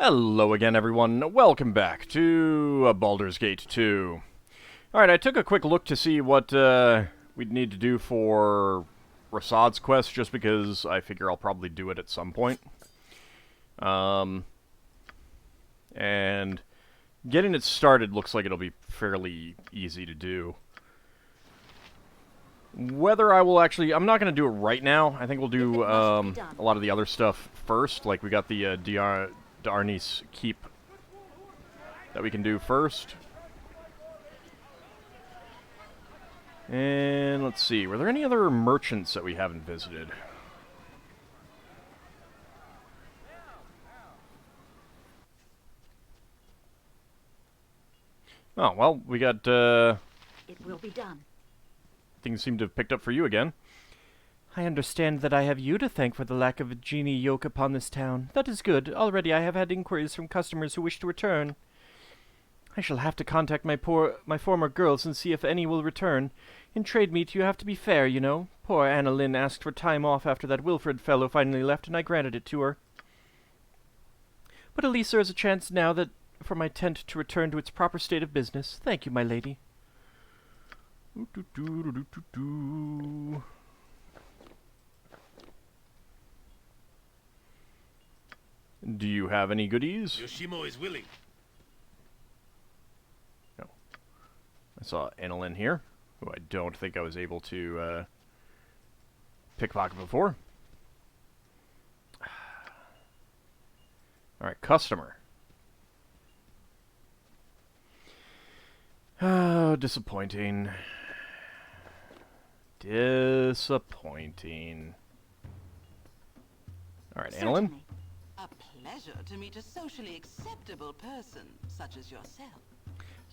Hello again, everyone. Welcome back to Baldur's Gate 2. Alright, I took a quick look to see what we'd need to do for Rasad's quest, just because I figure I'll probably do it at some point. And getting it started looks like it'll be fairly easy to do. Whether I will actually... I'm not going to do it right now. I think we'll do a lot of the other stuff first. Like, we got the Darni's Keep that we can do first. And let's see, were there any other merchants that we haven't visited? Oh, well, we got, It will be done. Things seem to have picked up for you again. I understand that I have you to thank for the lack of a genie yoke upon this town. That is good. Already I have had inquiries from customers who wish to return. I shall have to contact my former girls and see if any will return. In trade meet, you have to be fair, you know. Poor Anna Lynn asked for time off after that Wilfred fellow finally left, and I granted it to her. But at least there is a chance now that for my tent to return to its proper state of business. Thank you, my lady. Do you have any goodies? Yoshimo is willing. No. I saw Annalyn here, who I don't think I was able to pickpocket before. Alright, customer. Oh, disappointing. Disappointing. Alright, Annalyn. Certainly. A pleasure to meet a socially acceptable person such as yourself.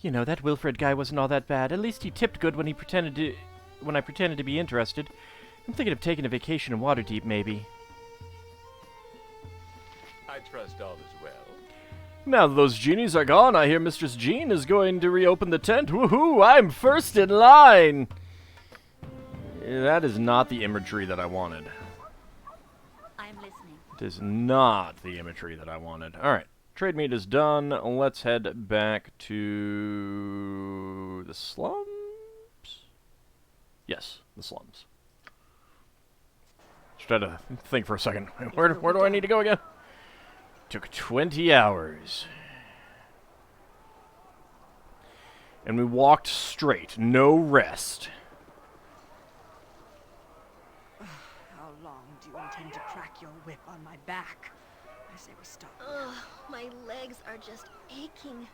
You know, that Wilfred guy wasn't all that bad. At least he tipped good when I pretended to be interested. I'm thinking of taking a vacation in Waterdeep, maybe. I trust all is well. Now that those genies are gone, I hear Mistress Jean is going to reopen the tent. Woohoo! I'm first in line! That is not the imagery that I wanted. I am listening. It is not the imagery that I wanted. Alright, trade meet is done. Let's head back to the slums? Yes, the slums. Just had to think for a second. Where do I need to go again? Took 20 hours. And we walked straight, no rest. How long do you intend to crack your whip on my back? I say we stop. Ugh, my legs are just aching.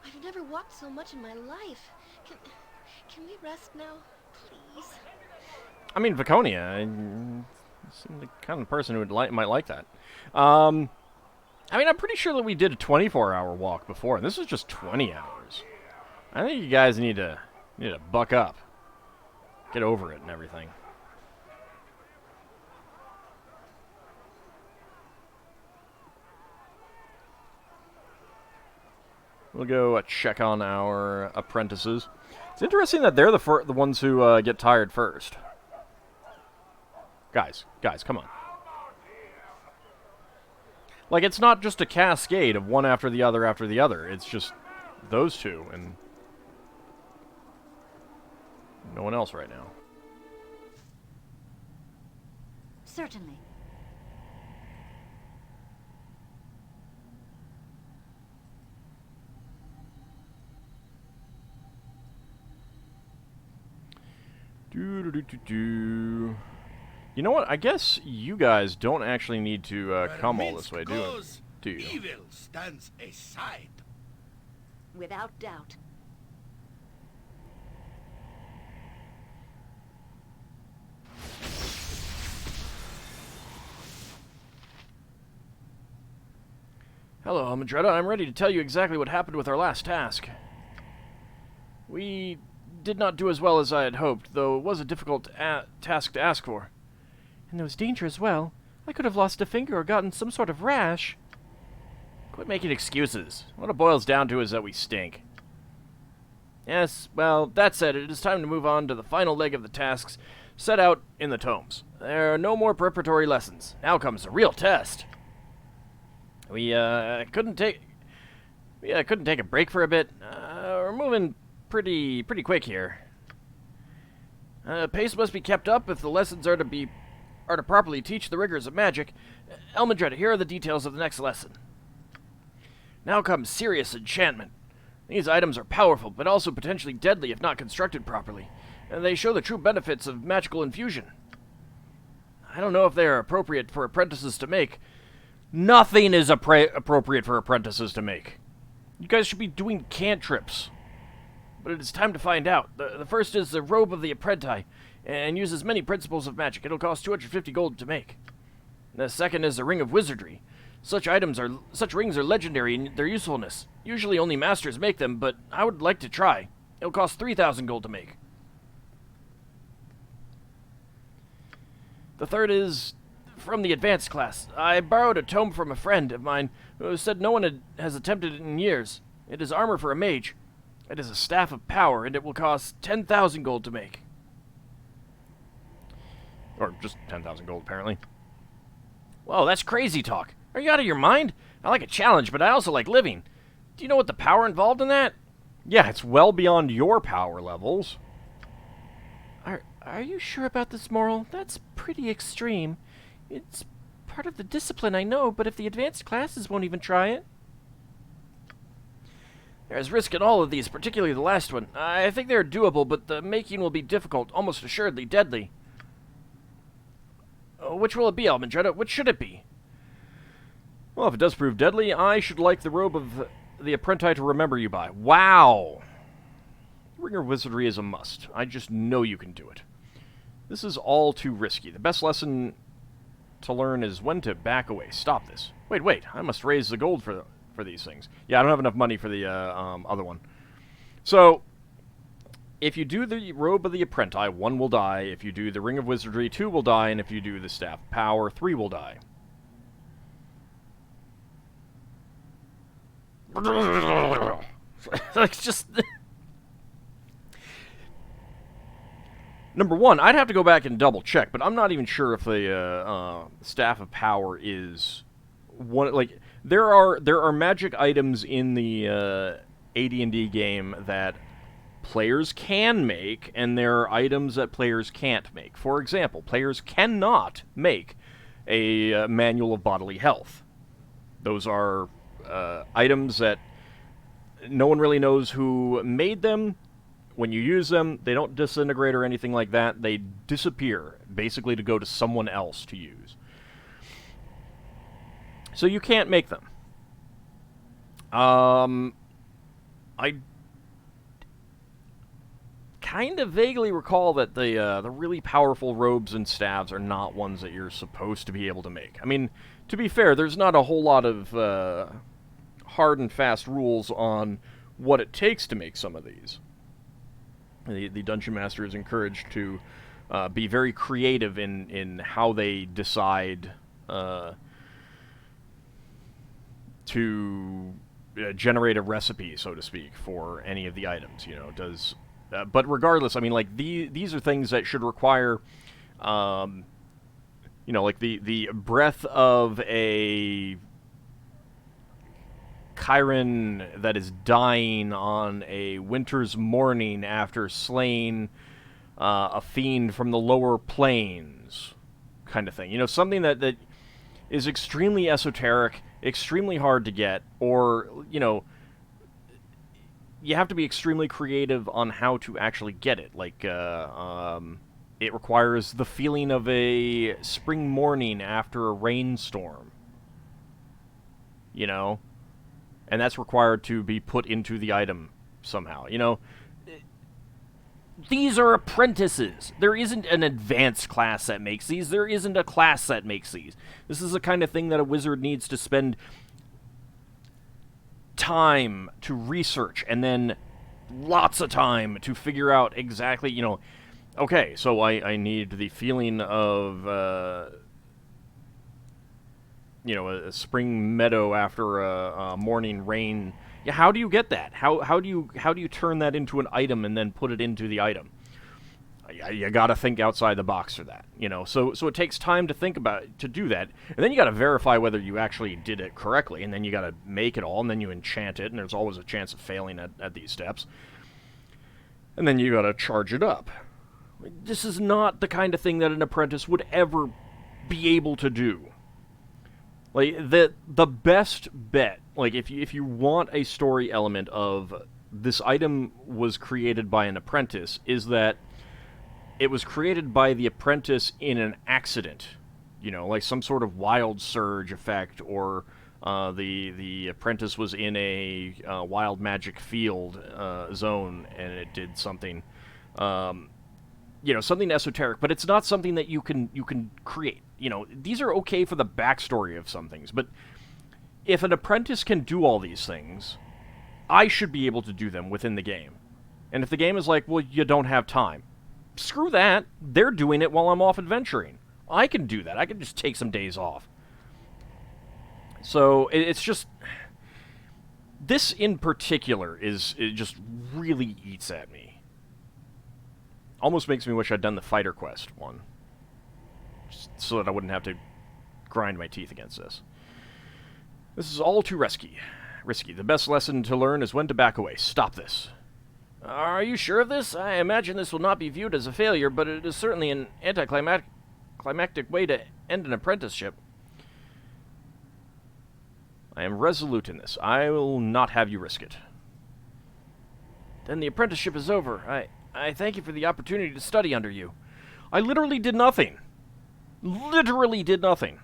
I've never walked so much in my life. Can we rest now, please? I mean, Viconia, you seem the kind of person who would might like that. I mean, I'm pretty sure that we did a 24-hour walk before, and this is just 20 hours. I think you guys need to buck up, get over it, and everything. We'll go check on our apprentices. It's interesting that they're the ones who get tired first. Guys, come on. Like, it's not just a cascade of one after the other after the other. It's just those two and no one else right now. Certainly. Do. You know what? I guess you guys don't actually need to come all this way, do you? Evil stands aside. Without doubt. Hello, Madretta. I'm ready to tell you exactly what happened with our last task. We did not do as well as I had hoped, though it was a difficult task to ask for. And there was danger as well. I could have lost a finger or gotten some sort of rash. Quit making excuses. What it boils down to is that we stink. Yes, well, that said, it is time to move on to the final leg of the tasks set out in the tomes. There are no more preparatory lessons. Now comes the real test. We couldn't take a break for a bit. We're moving pretty quick here. Pace must be kept up if the lessons are to properly teach the rigors of magic. Elmendretta, here are the details of the next lesson. Now comes serious enchantment. These items are powerful, but also potentially deadly if not constructed properly, and they show the true benefits of magical infusion. I don't know if they are appropriate for apprentices to make. Nothing is appropriate for apprentices to make. You guys should be doing cantrips. But it is time to find out. The first is the Robe of the Apprentice, and uses many principles of magic. It'll cost 250 gold to make. The second is the Ring of Wizardry. Such rings are legendary in their usefulness. Usually only masters make them, but I would like to try. It'll cost 3,000 gold to make. The third is from the advanced class. I borrowed a tome from a friend of mine who said no one has attempted it in years. It is armor for a mage. It is a staff of power, and it will cost 10,000 gold to make. Or just 10,000 gold, apparently. Whoa, that's crazy talk. Are you out of your mind? I like a challenge, but I also like living. Do you know what the power involved in that? Yeah, it's well beyond your power levels. Are you sure about this, Moral? That's pretty extreme. It's part of the discipline, I know, but if the advanced classes won't even try it... There's risk in all of these, particularly the last one. I think they're doable, but the making will be difficult, almost assuredly deadly. Which will it be, Elmendretta? Which should it be? Well, if it does prove deadly, I should like the Robe of the Apprentice to remember you by. Wow! Ring of Wizardry is a must. I just know you can do it. This is all too risky. The best lesson to learn is when to back away. Stop this. Wait, I must raise the gold for these things. Yeah, I don't have enough money for the other one. So, if you do the Robe of the Apprentice, 1 will die. If you do the Ring of Wizardry, 2 will die. And if you do the Staff of Power, 3 will die. It's just... Number one, I'd have to go back and double check, but I'm not even sure if the Staff of Power is one. Like, there are magic items in the AD&D game that players can make, and there are items that players can't make. For example, players cannot make a manual of bodily health. Those are items that no one really knows who made them. When you use them, they don't disintegrate or anything like that. They disappear, basically to go to someone else to use. So you can't make them. I kind of vaguely recall that the really powerful robes and staves are not ones that you're supposed to be able to make. I mean, to be fair, there's not a whole lot of hard and fast rules on what it takes to make some of these. The Dungeon Master is encouraged to be very creative in how they decide to generate a recipe, so to speak, for any of the items. You know, but regardless, I mean, like these are things that should require, you know, like the breath of a Chiron that is dying on a winter's morning after slaying a fiend from the lower planes, kind of thing. You know, something that is extremely esoteric, extremely hard to get, or, you know, you have to be extremely creative on how to actually get it. Like, it requires the feeling of a spring morning after a rainstorm. You know? And that's required to be put into the item somehow. You know, these are apprentices. There isn't an advanced class that makes these. There isn't a class that makes these. This is the kind of thing that a wizard needs to spend time to research, and then lots of time to figure out exactly, you know, okay, so I need the feeling of... you know, a spring meadow after a morning rain. Yeah, how do you get that? How do you turn that into an item and then put it into the item? You got to think outside the box for that, you know. So it takes time to think about to do that, and then you got to verify whether you actually did it correctly, and then you got to make it all, and then you enchant it, and there's always a chance of failing at these steps, and then you got to charge it up. This is not the kind of thing that an apprentice would ever be able to do. Like the best bet, like if you want a story element of this item was created by an apprentice, is that it was created by the apprentice in an accident, you know, like some sort of wild surge effect, or the apprentice was in a wild magic field zone and it did something, you know, something esoteric. But it's not something that you can create. You know, these are okay for the backstory of some things, but if an apprentice can do all these things, I should be able to do them within the game. And if the game is like, well, you don't have time, screw that. They're doing it while I'm off adventuring. I can do that. I can just take some days off. So it's just... This in particular it just really eats at me. Almost makes me wish I'd done the Fighter Quest one. Just so that I wouldn't have to grind my teeth against this. This is all too risky. The best lesson to learn is when to back away. Stop this. Are you sure of this? I imagine this will not be viewed as a failure, but it is certainly an anticlimactic way to end an apprenticeship. I am resolute in this. I will not have you risk it. Then the apprenticeship is over. I thank you for the opportunity to study under you. I literally did nothing. Literally did nothing.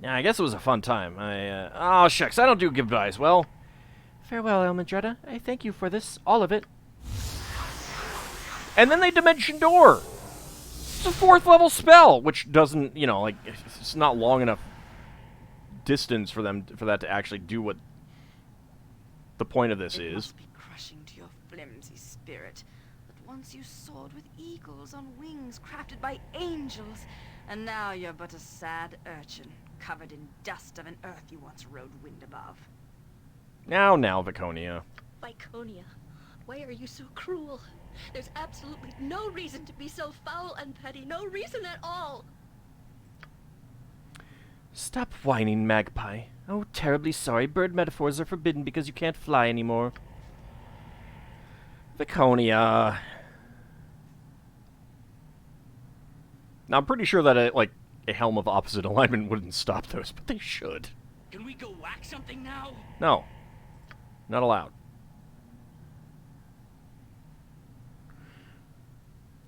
Yeah, I guess it was a fun time. Oh, shucks, I don't do goodbyes well. Farewell, Elmendretta. I thank you for this, all of it. And then they Dimension Door! It's a 4th level spell, which doesn't, you know, like, it's not long enough distance for that to actually do what the point of this It is. must be crushing to your flimsy spirit that once you soared with eagles on wings crafted by angels, and now you're but a sad urchin, covered in dust of an earth you once rode wind above. Now, Viconia. Viconia, why are you so cruel? There's absolutely no reason to be so foul and petty. No reason at all. Stop whining, Magpie. Oh, terribly sorry. Bird metaphors are forbidden because you can't fly anymore. Viconia. Now, I'm pretty sure that a helm of opposite alignment wouldn't stop those, but they should. Can we go whack something now? No. Not allowed.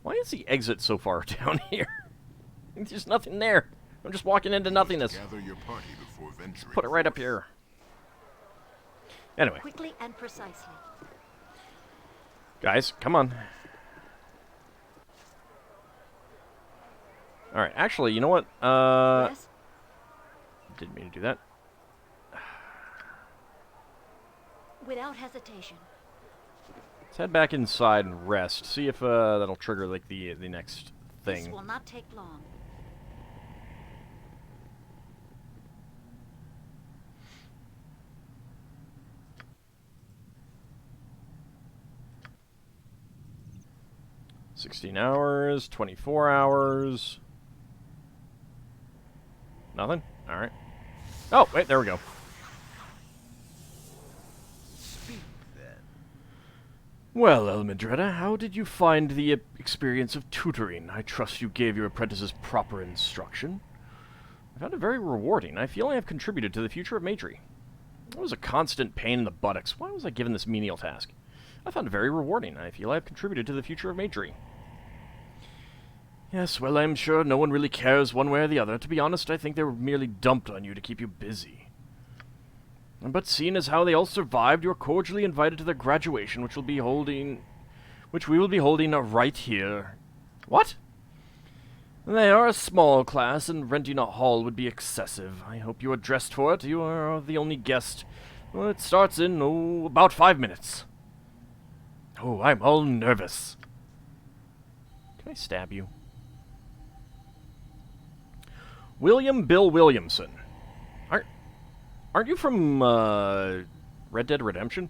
Why is the exit so far down here? There's nothing there. I'm just walking into nothingness. Gather your party before venturing. Put it right up here. Anyway, Quickly and precisely. guys, come on. Alright, actually, you know what? Yes? Didn't mean to do that. Without hesitation. Let's head back inside and rest. See if that'll trigger like the next This thing. will not take long. $16 hours, 24 hours. Nothing? Alright. Oh, wait, there we go. Speak then. Well, Elmendretta, how did you find the experience of tutoring? I trust you gave your apprentices proper instruction. I found it very rewarding. I feel I have contributed to the future of Magery. It was a constant pain in the buttocks. Why was I given this menial task? I found it very rewarding. I feel I have contributed to the future of Magery. Yes, well, I'm sure no one really cares one way or the other. To be honest, I think they were merely dumped on you to keep you busy. But seeing as how they all survived, you are cordially invited to their graduation, which we will be holding right here. What? They are a small class, and renting a hall would be excessive. I hope you are dressed for it. You are the only guest. Well, it starts in, about 5 minutes. Oh, I'm all nervous. Can I stab you? William Bill Williamson. Aren't you from Red Dead Redemption?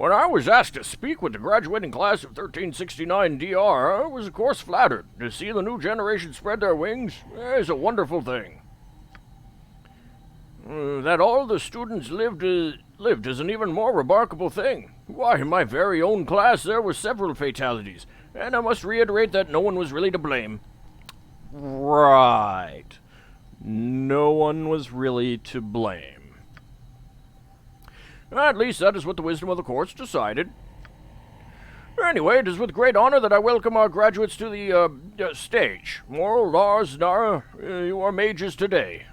When I was asked to speak with the graduating class of 1369 DR, I was of course flattered. To see the new generation spread their wings is a wonderful thing. That all the students lived is an even more remarkable thing. Why, in my very own class there were several fatalities, and I must reiterate that no one was really to blame. Right. No one was really to blame. At least that is what the wisdom of the courts decided. Anyway, it is with great honor that I welcome our graduates to the stage. Moral, Lars, Nara, you are mages today.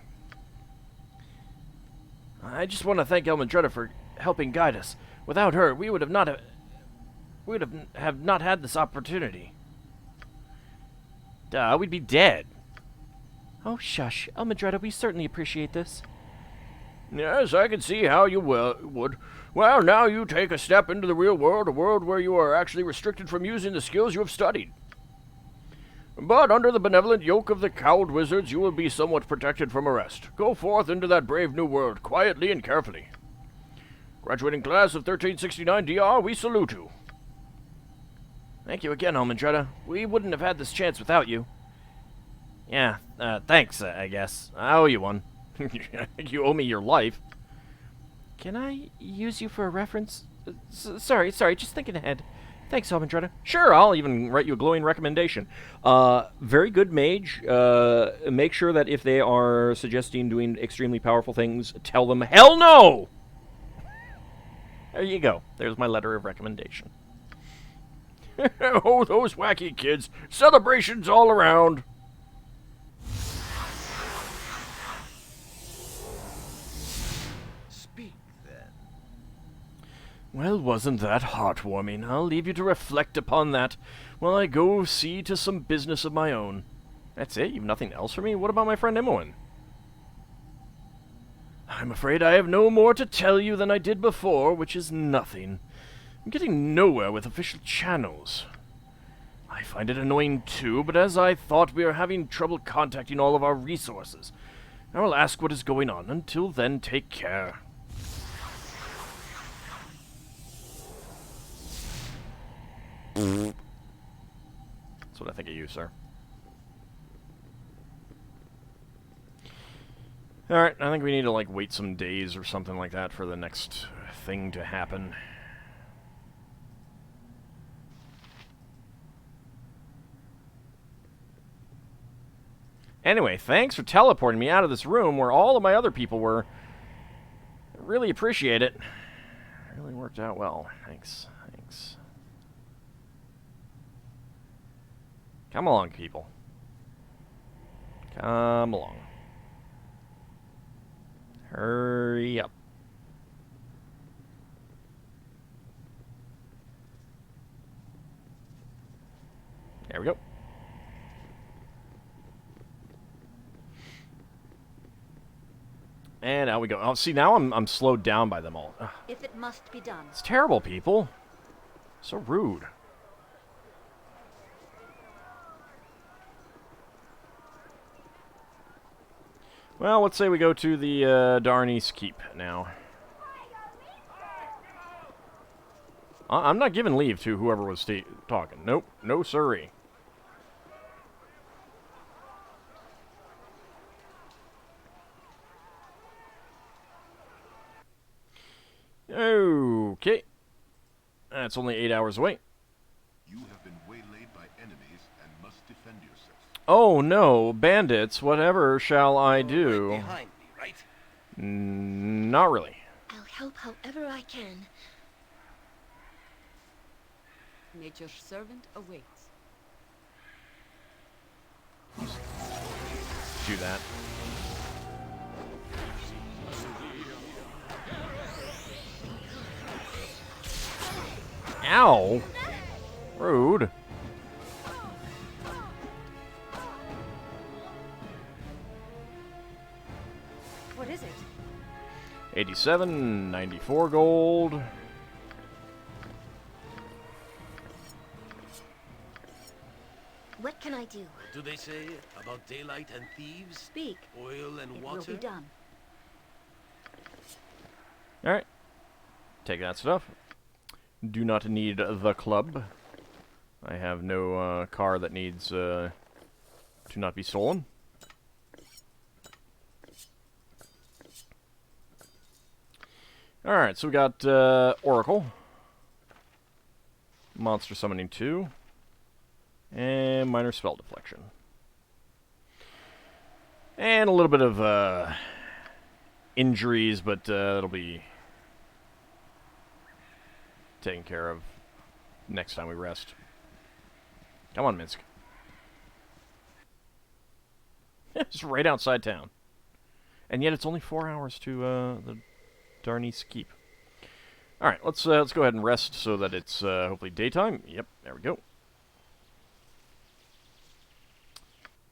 I just want to thank Elmandretta for helping guide us. Without her, we would have not had this opportunity. Duh, we'd be dead. Oh, shush. Elmandretta, we certainly appreciate this. Yes, I can see how you would. Well, now you take a step into the real world, a world where you are actually restricted from using the skills you have studied. But under the benevolent yoke of the cowled wizards, you will be somewhat protected from arrest. Go forth into that brave new world, quietly and carefully. Graduating class of 1369 DR, we salute you. Thank you again, Elmandretta. We wouldn't have had this chance without you. Yeah, thanks, I guess. I owe you one. You owe me your life. Can I use you for a reference? Sorry, just thinking ahead. Thanks, Elmandretta. Sure, I'll even write you a glowing recommendation. Very good mage. Make sure that if they are suggesting doing extremely powerful things, tell them, hell no! There you go. There's my letter of recommendation. Oh, those wacky kids. Celebrations all around. Speak, then. Well, wasn't that heartwarming? I'll leave you to reflect upon that while I go see to some business of my own. That's it? You've nothing else for me? What about my friend Imoen? I'm afraid I have no more to tell you than I did before, which is nothing. I'm getting nowhere with official channels. I find it annoying too, but as I thought, we are having trouble contacting all of our resources. I will ask what is going on. Until then, take care. That's what I think of you, sir. Alright, I think we need to, like, wait some days or something like that for the next thing to happen. Anyway, thanks for teleporting me out of this room where all of my other people were. I really appreciate it. It really worked out well. Thanks. Come along, people. Come along. Hurry up. There we go. And out we go. Oh, see, now I'm slowed down by them all. Ugh. If it must be done. It's terrible, people. So rude. Well, let's say we go to the Darnies Keep now. I'm not giving leave to whoever was talking. Nope. No siree. Okay. That's only 8 hours away. You have been waylaid by enemies and must defend yourself. Oh no, bandits, whatever shall I do? Right behind me, right? Not really. I'll help however I can. Nature's servant awaits. Do that. Ow! Rude. What is it? 87, 94 gold. What can I do? What do they say about daylight and thieves? Speak. Oil and It water? will be done. Alright. Take that stuff. Do not need the club. I have no car that needs to not be stolen. Alright, so we got Oracle. Monster Summoning 2. And Minor Spell Deflection. And a little bit of injuries, but it'll be taken care of next time we rest. Come on, Minsk. It's right outside town. And yet it's only 4 hours to the Darnice Keep. Alright, let's go ahead and rest so that it's hopefully daytime. Yep, there we go.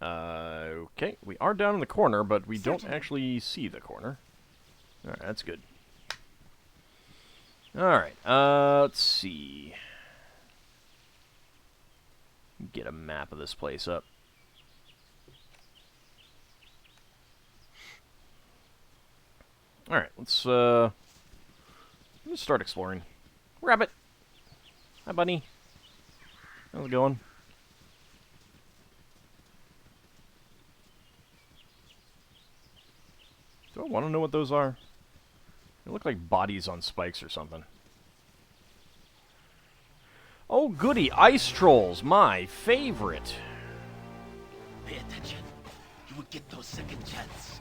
Okay, we are down in the corner, but we don't actually see the corner. Alright, that's good. Alright, let's see. Get a map of this place up. Alright, let's start exploring. Rabbit! Hi, bunny. How's it going? Do I want to know what those are? They look like bodies on spikes or something. Oh, goody! Ice trolls! My favorite! Pay attention. You will get no second chance.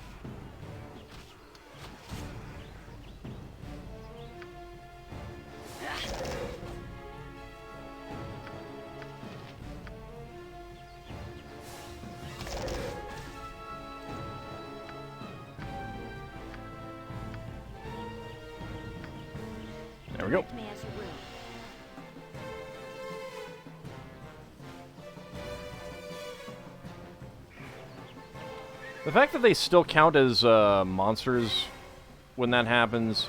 There we go. Direct me as you will. The fact that they still count as monsters when that happens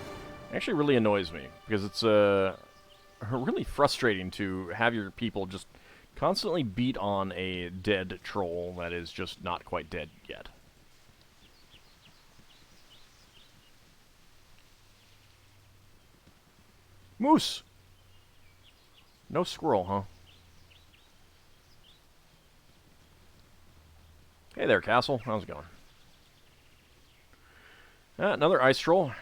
actually really annoys me, because it's really frustrating to have your people just constantly beat on a dead troll that is just not quite dead yet. Moose! No squirrel, huh? Hey there, Castle. How's it going? Another ice troll.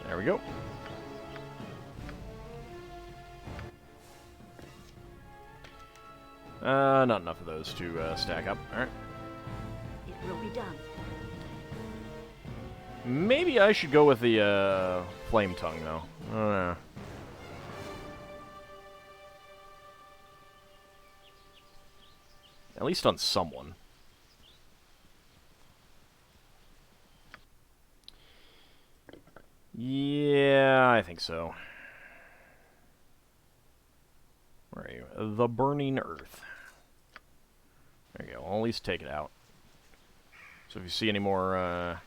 There we go. Not enough of those to stack up. Alright. It will be done. Maybe I should go with the flame tongue, though. I don't know. At least on someone. Yeah, I think so. Where are you? The Burning Earth. There you go. I'll at least take it out. So if you see any more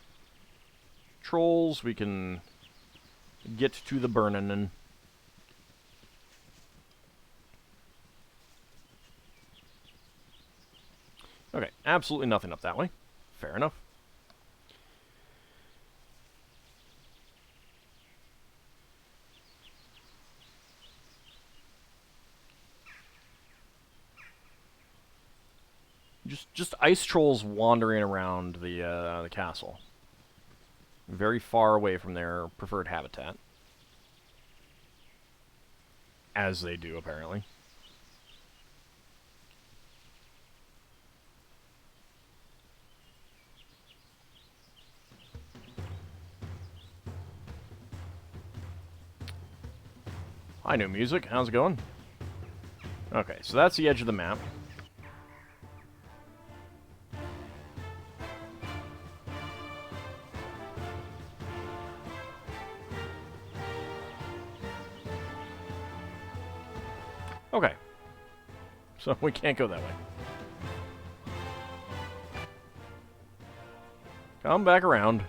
trolls, we can get to the burning. And okay, absolutely nothing up that way. Fair enough. Just ice trolls wandering around the castle. Very far away from their preferred habitat. As they do, apparently. Hi, new music. How's it going? Okay, so that's the edge of the map. Okay. So we can't go that way. Come back around.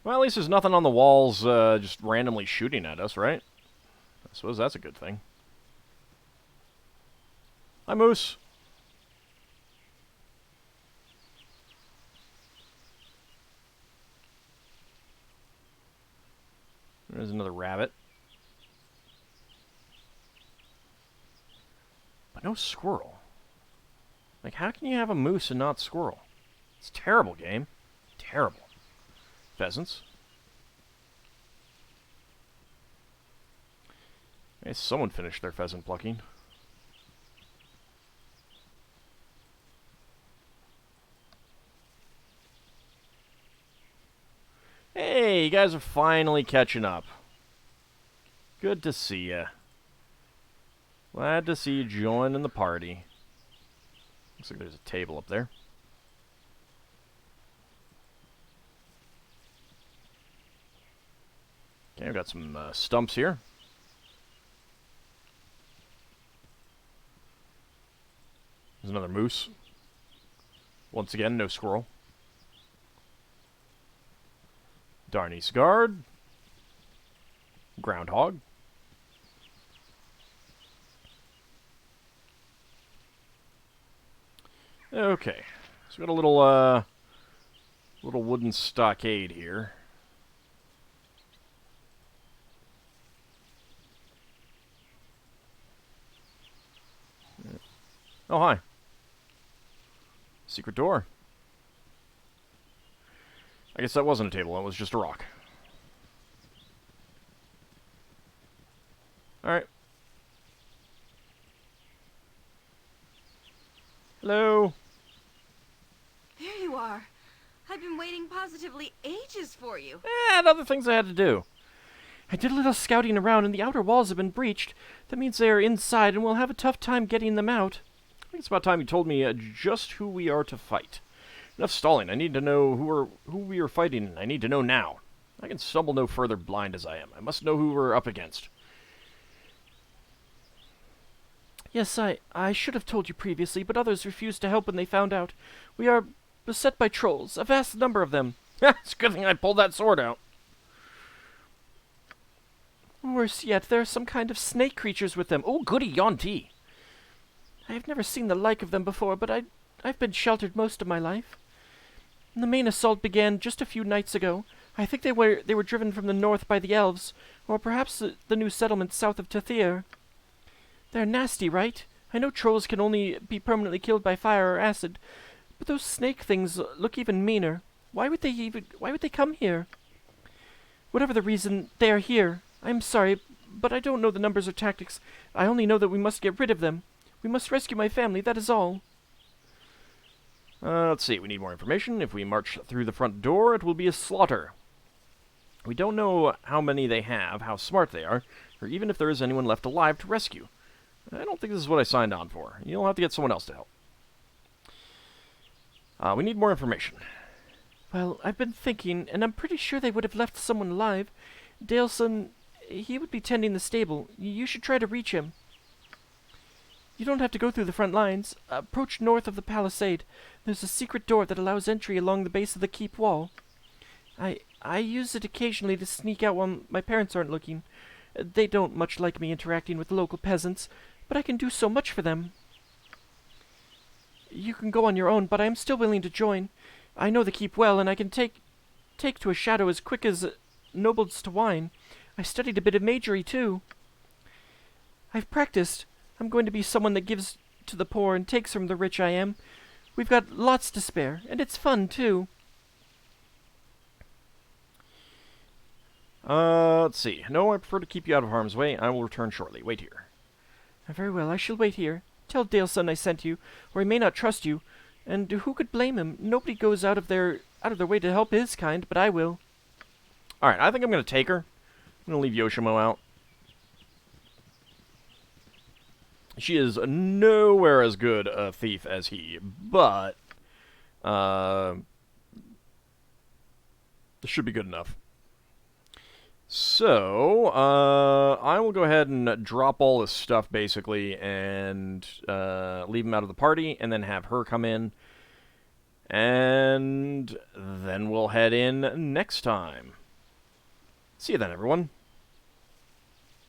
Well, at least there's nothing on the walls just randomly shooting at us, right? I suppose that's a good thing. Hi, Moose. There's another rabbit. But no squirrel. Like, how can you have a moose and not squirrel? It's a terrible game. Terrible. Pheasants. Hey, someone finished their pheasant plucking. Hey, you guys are finally catching up. Good to see ya. Glad to see you joining the party. Looks like there's a table up there. Okay, we've got some stumps here. There's another moose. Once again, no squirrel. Darnese guard. Groundhog. Okay, so we got a little wooden stockade here. Oh, hi. Secret door. I guess that wasn't a table, that was just a rock. Alright. Hello. There you are. I've been waiting positively ages for you. And other things I had to do. I did a little scouting around, and the outer walls have been breached. That means they are inside, and we'll have a tough time getting them out. I think it's about time you told me just who we are to fight. Enough stalling. I need to know who we are fighting, and I need to know now. I can stumble no further blind as I am. I must know who we're up against. Yes, I should have told you previously, but others refused to help when they found out. We are beset by trolls, a vast number of them. It's a good thing I pulled that sword out. Worse yet, there are some kind of snake creatures with them. Oh, goody, Yonti. I have never seen the like of them before, but I've been sheltered most of my life. The main assault began just a few nights ago. I think they were driven from the north by the elves, or perhaps the new settlement south of Tathir. They're nasty, right? I know trolls can only be permanently killed by fire or acid, but those snake things look even meaner. Why would they come here? Whatever the reason, they are here. I'm sorry, but I don't know the numbers or tactics. I only know that we must get rid of them. We must rescue my family, that is all. Let's see, we need more information. If we march through the front door, it will be a slaughter. We don't know how many they have, how smart they are, or even if there is anyone left alive to rescue. I don't think this is what I signed on for. You'll have to get someone else to help. We need more information. Well, I've been thinking, and I'm pretty sure they would have left someone alive. Daleson, he would be tending the stable. You should try to reach him. You don't have to go through the front lines. Approach north of the palisade. There's a secret door that allows entry along the base of the keep wall. I use it occasionally to sneak out while my parents aren't looking. They don't much like me interacting with the local peasants, but I can do so much for them. You can go on your own, but I am still willing to join. I know the keep well, and I can take to a shadow as quick as nobles to wine. I studied a bit of magery, too. I've practiced. I'm going to be someone that gives to the poor and takes from the rich. I am. We've got lots to spare, and it's fun, too. Let's see. No, I prefer to keep you out of harm's way. I will return shortly. Wait here. Very well, I shall wait here. Tell Daleson I sent you, or he may not trust you. And who could blame him? Nobody goes out of their way to help his kind, but I will. Alright, I think I'm going to take her. I'm going to leave Yoshimo out. She is nowhere as good a thief as he, but this should be good enough. So, I will go ahead and drop all this stuff, basically, and leave him out of the party, and then have her come in. And then we'll head in next time. See you then, everyone.